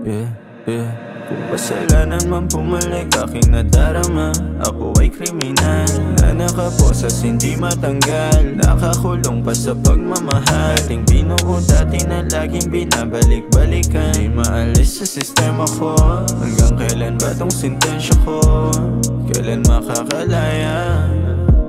yeah, yeah. Kung kasalanan man bumalik aking nadarama, ako ay kriminal na nakaposas hindi matanggal, nakakulong pa sa pagmamahal. Ating binuo dati na laging binabalik-balikan, di maalis sa sistema ko. Hanggang kailan ba tong sintensya ko? Kailan makakalaya?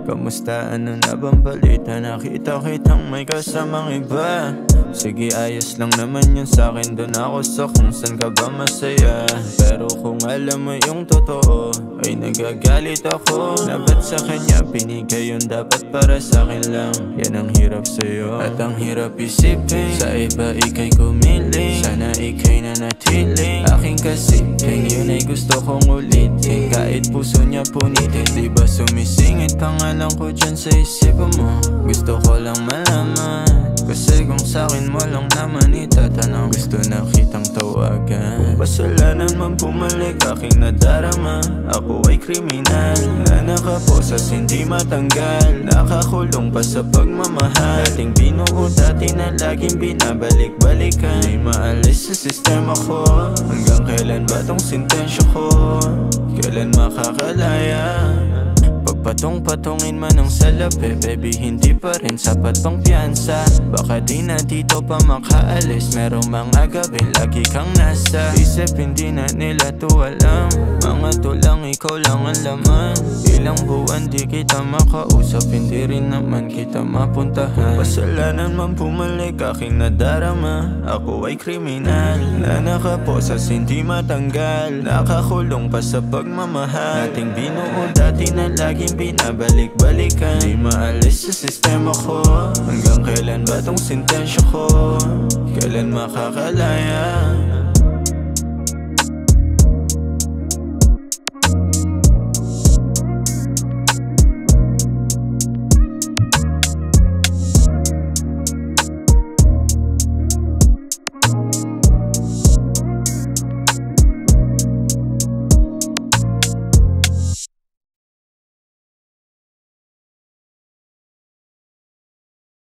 Kamusta? Ano na bang balita? Nakita kitang may kasamang iba. Sige, ayos lang naman yun sa'kin. Doon ako sa kung saan ka ba masaya. Pero kung alam mo yung totoo, ay nagagalit ako na ba't sa kanya pinigay yun, dapat para sa'kin lang. Yan ang hirap sa'yo at ang hirap isipin. Sa iba ikay kumiling, sana ikay nanatiling aking kasiping. Yun ay gusto kong ulitin, kahit puso niya punitin. Diba sumisingit ang alam ko dyan sa isipan mo? Gusto ko lang malaman, kasi kung sa'kin mo lang naman itatanong, gusto na kitang tawagan. Kung kasalanan man bumalik aking nadarama, ako ay kriminal na nakaposas hindi matanggal, nakakulong pa sa pagmamahal. Ating binuo dati na laging binabalik-balikan, di maalis sa sistema ko. Hanggang kailan ba tong sintensya ko? Kailan makakalaya? Patong-patongin man ang salapi, baby, hindi pa rin sapat pang piyansa. Baka di na dito pa makaalis, merong mga gabi lagi kang nasa isip, hindi na nila to alam. Mga tulang ikaw lang ang laman, ilang buwan di kita makausap, hindi rin naman kita mapuntahan. Kasalanan man bumalik aking nadarama, ako ay kriminal na nakaposas hindi matanggal, nakakulong pa sa pagmamahal. Ating binuo dati na laging binabalik-balikan, di maalis sa sistema ko. Hanggang kailan ba tong sintensya ko? Kailan makakalaya?